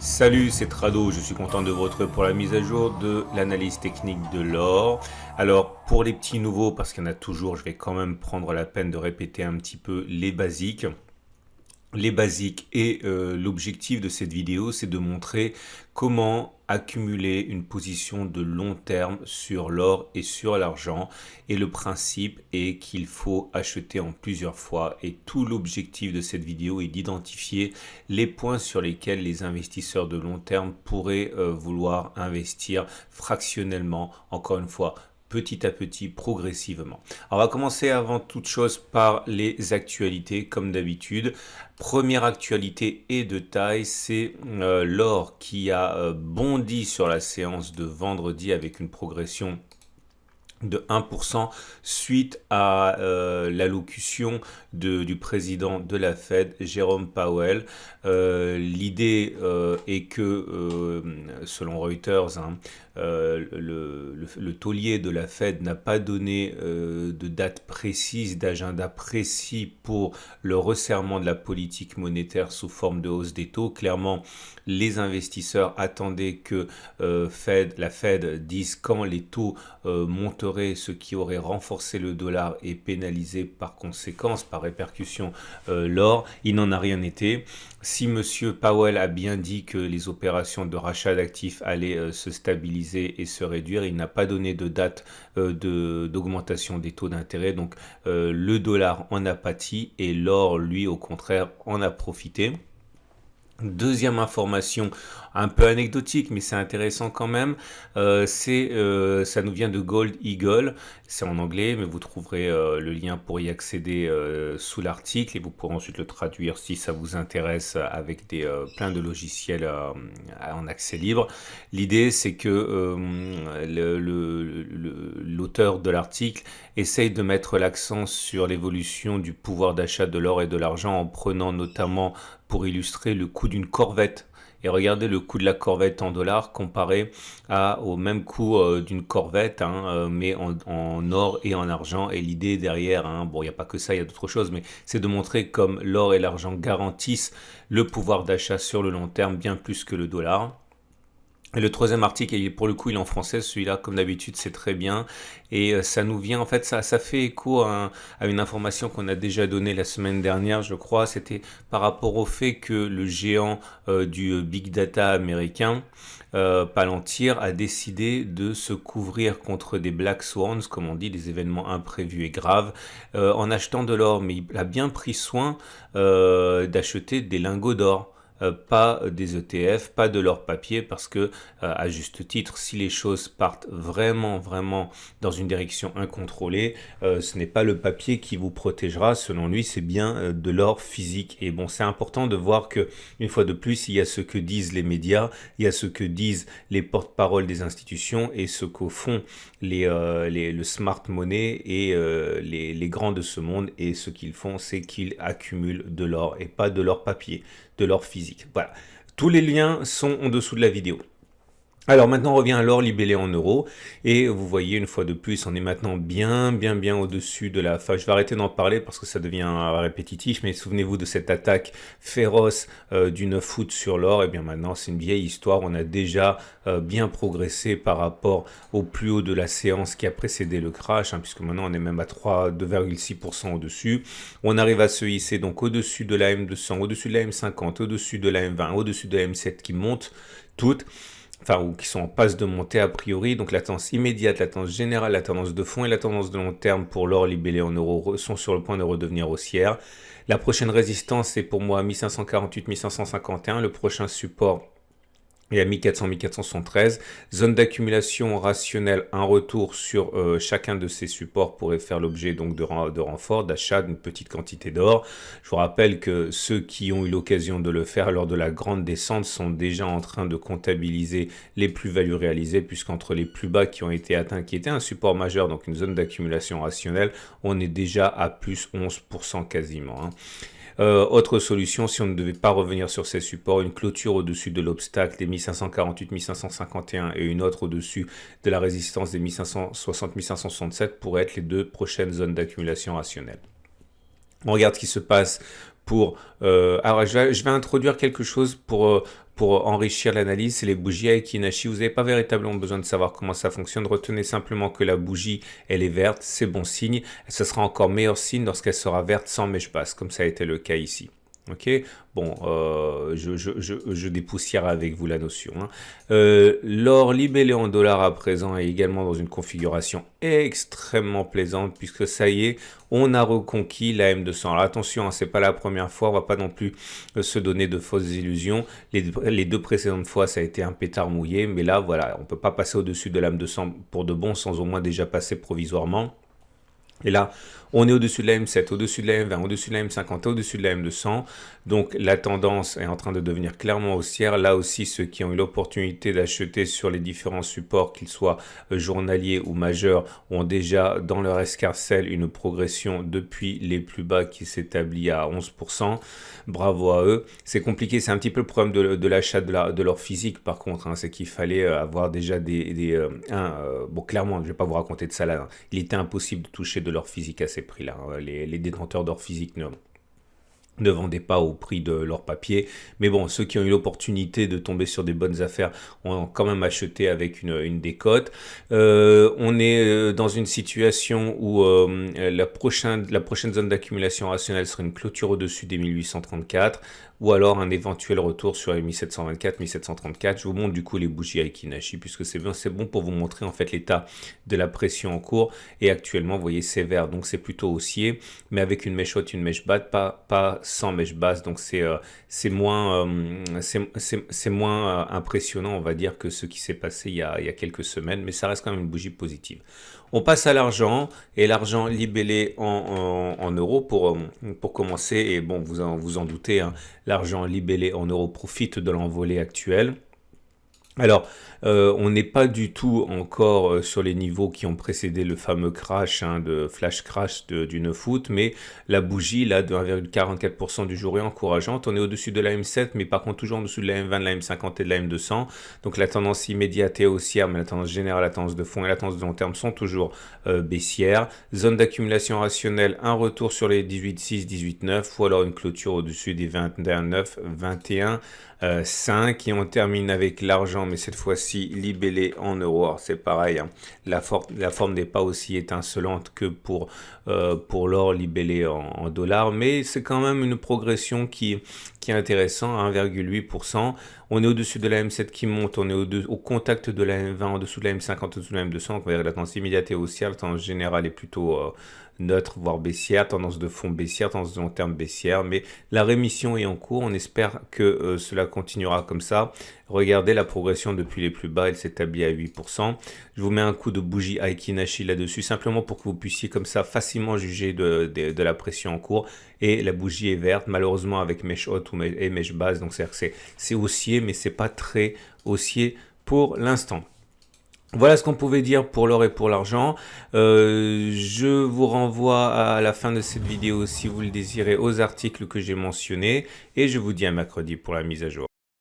Salut, c'est Trado, je suis content de vous retrouver pour la mise à jour de l'analyse technique de l'or. Alors, pour les petits nouveaux, parce qu'il y en a toujours, je vais quand même prendre la peine de répéter un petit peu les basiques. Les basiques et l'objectif de cette vidéo, c'est de montrer comment accumuler une position de long terme sur l'or et sur l'argent. Et le principe est qu'il faut acheter en plusieurs fois. Et tout l'objectif de cette vidéo est d'identifier les points sur lesquels les investisseurs de long terme pourraient vouloir investir fractionnellement, encore une fois, petit à petit, progressivement. Alors, on va commencer avant toute chose par les actualités, comme d'habitude. Première actualité et de taille, c'est l'or qui a bondi sur la séance de vendredi avec une progression de 1% suite à l'allocution du président de la Fed, Jérôme Powell. L'idée est que, selon Reuters, le taulier de la Fed n'a pas donné de date précise, d'agenda précis pour le resserrement de la politique monétaire sous forme de hausse des taux. Clairement, les investisseurs attendaient que la Fed dise quand les taux monteraient, ce qui aurait renforcé le dollar et pénalisé par conséquence, par répercussion, l'or. Il n'en a rien été. Si Monsieur Powell a bien dit que les opérations de rachat d'actifs allaient se stabiliser et se réduire, il n'a pas donné de date d'augmentation des taux d'intérêt. Donc le dollar en a pâti et l'or, lui, au contraire, en a profité. Deuxième information, un peu anecdotique, mais c'est intéressant quand même, ça nous vient de Gold Eagle, c'est en anglais, mais vous trouverez le lien pour y accéder sous l'article et vous pourrez ensuite le traduire si ça vous intéresse avec plein de logiciels en accès libre. L'idée, c'est que l'auteur de l'article essaye de mettre l'accent sur l'évolution du pouvoir d'achat de l'or et de l'argent en prenant notamment pour illustrer le coût d'une corvette. Et regardez le coût de la corvette en dollars comparé au même coût d'une corvette, mais en or et en argent. Et l'idée derrière, bon, il n'y a pas que ça, il y a d'autres choses, mais c'est de montrer comme l'or et l'argent garantissent le pouvoir d'achat sur le long terme bien plus que le dollar. Et le troisième article, et pour le coup, il est en français, celui-là, comme d'habitude, c'est très bien. Et ça nous vient, en fait, ça fait écho à une information qu'on a déjà donnée la semaine dernière, je crois. C'était par rapport au fait que le géant du big data américain, Palantir, a décidé de se couvrir contre des black swans, comme on dit, des événements imprévus et graves, en achetant de l'or. Mais il a bien pris soin d'acheter des lingots d'or. Pas des ETF, pas de l'or papier, parce que, à juste titre, si les choses partent vraiment dans une direction incontrôlée, ce n'est pas le papier qui vous protégera. Selon lui, c'est bien de l'or physique. Et bon, c'est important de voir que, une fois de plus, il y a ce que disent les médias, il y a ce que disent les porte-paroles des institutions et ce qu'au fond le smart money et les grands de ce monde, et ce qu'ils font, c'est qu'ils accumulent de l'or et pas de l'or papier, de l'or physique. Voilà, tous les liens sont en dessous de la vidéo. Alors maintenant on revient à l'or libellé en euros et vous voyez une fois de plus on est maintenant bien au-dessus de la... Enfin je vais arrêter d'en parler parce que ça devient répétitif, mais souvenez-vous de cette attaque féroce du 9 août sur l'or. Et bien maintenant c'est une vieille histoire, on a déjà bien progressé par rapport au plus haut de la séance qui a précédé le crash, puisque maintenant on est même à 2,6% au-dessus. On arrive à se hisser donc au-dessus de la M200, au-dessus de la M50, au-dessus de la M20, au-dessus de la M7 qui montent toutes, ou qui sont en passe de montée a priori. Donc la tendance immédiate, la tendance générale, la tendance de fond et la tendance de long terme pour l'or libellé en euros sont sur le point de redevenir haussière. La prochaine résistance, c'est pour moi 1548, 1551. Le prochain support est à 1400, 1473. Zone d'accumulation rationnelle, un retour sur chacun de ces supports pourrait faire l'objet donc de renfort, d'achat d'une petite quantité d'or. Je vous rappelle que ceux qui ont eu l'occasion de le faire lors de la grande descente sont déjà en train de comptabiliser les plus-values réalisées, puisqu'entre les plus bas qui ont été atteints, qui était un support majeur, donc une zone d'accumulation rationnelle, on est déjà à plus 11% quasiment. Autre solution, si on ne devait pas revenir sur ces supports, une clôture au-dessus de l'obstacle des 1548, 1551 et une autre au-dessus de la résistance des 1560, 1567 pourraient être les deux prochaines zones d'accumulation rationnelle. On regarde ce qui se passe pour... alors, je vais introduire quelque chose pour pour enrichir l'analyse, c'est les bougies Aiki Nashi. Vous n'avez pas véritablement besoin de savoir comment ça fonctionne. Retenez simplement que la bougie, elle est verte, c'est bon signe. Et ce sera encore meilleur signe lorsqu'elle sera verte sans mèche basse, comme ça a été le cas ici. Ok, bon, je dépoussière avec vous la notion. Hein. L'or libellé en dollars à présent est également dans une configuration extrêmement plaisante puisque ça y est, on a reconquis la M200. Alors attention, hein, c'est pas la première fois, on va pas non plus se donner de fausses illusions. Les deux précédentes fois, ça a été un pétard mouillé, mais là, voilà, on peut pas passer au-dessus de la M200 pour de bon sans au moins déjà passer provisoirement. Et là, on est au-dessus de la M7, au-dessus de la M20, au-dessus de la M50, au-dessus de la M200. Donc, la tendance est en train de devenir clairement haussière. Là aussi, ceux qui ont eu l'opportunité d'acheter sur les différents supports, qu'ils soient journaliers ou majeurs, ont déjà dans leur escarcelle une progression depuis les plus bas qui s'établit à 11%. Bravo à eux. C'est compliqué, c'est un petit peu le problème de l'achat de leur physique par contre. Hein, c'est qu'il fallait avoir déjà bon, clairement, je ne vais pas vous raconter de ça là. Hein. Il était impossible de toucher de l'or physique à ces prix-là. Hein. Les détenteurs d'or physique ne vendaient pas au prix de leur papier. Mais bon, ceux qui ont eu l'opportunité de tomber sur des bonnes affaires ont quand même acheté avec une décote. On est dans une situation où la prochaine zone d'accumulation rationnelle sera une clôture au-dessus des 1834 ou alors un éventuel retour sur les 1724, 1734. Je vous montre du coup les bougies Aiki Nashi puisque c'est bon pour vous montrer en fait l'état de la pression en cours. Et actuellement, vous voyez, c'est vert, donc c'est plutôt haussier, mais avec une mèche haute, une mèche basse, pas sans mèche basse, donc c'est moins impressionnant, on va dire, que ce qui s'est passé il y a quelques semaines, mais ça reste quand même une bougie positive. On passe à l'argent, et l'argent libellé en euros pour commencer, et bon, vous en doutez, hein, l'argent libellé en euros profite de l'envolée actuelle. Alors, on n'est pas du tout encore sur les niveaux qui ont précédé le fameux crash, hein, de flash crash du 9 août, mais la bougie là de 1,44% du jour est encourageante. On est au-dessus de la M7, mais par contre toujours en dessous de la M20, de la M50 et de la M200. Donc la tendance immédiate est haussière, mais la tendance générale, la tendance de fond et la tendance de long terme sont toujours baissières. Zone d'accumulation rationnelle, un retour sur les 18,6, 18,9 ou alors une clôture au-dessus des 21,9, 21,5 et on termine avec l'argent, mais cette fois-ci libellé en euros. Alors c'est pareil, hein, la forme n'est pas aussi étincelante que pour l'or libellé en dollars, mais c'est quand même une progression qui est intéressante, 1,8%. On est au-dessus de la M7 qui monte, on est au contact de la M20, en dessous de la M50, en dessous de la M200. Donc on va dire la tendance immédiate est haussière, la tendance générale est plutôt neutre, voire baissière, tendance de fond baissière, tendance de long terme baissière, mais la rémission est en cours, on espère que cela continuera comme ça. Regardez la progression depuis les plus bas, elle s'établit à 8%. Je vous mets un coup de bougie Aiki Nashi là-dessus, simplement pour que vous puissiez comme ça facilement juger de la pression en cours. Et la bougie est verte, malheureusement avec mèche haute et mèche basse, donc c'est haussier, mais c'est pas très haussier pour l'instant. Voilà ce qu'on pouvait dire pour l'or et pour l'argent. Je vous renvoie à la fin de cette vidéo, si vous le désirez, aux articles que j'ai mentionnés. Et je vous dis à mercredi pour la mise à jour.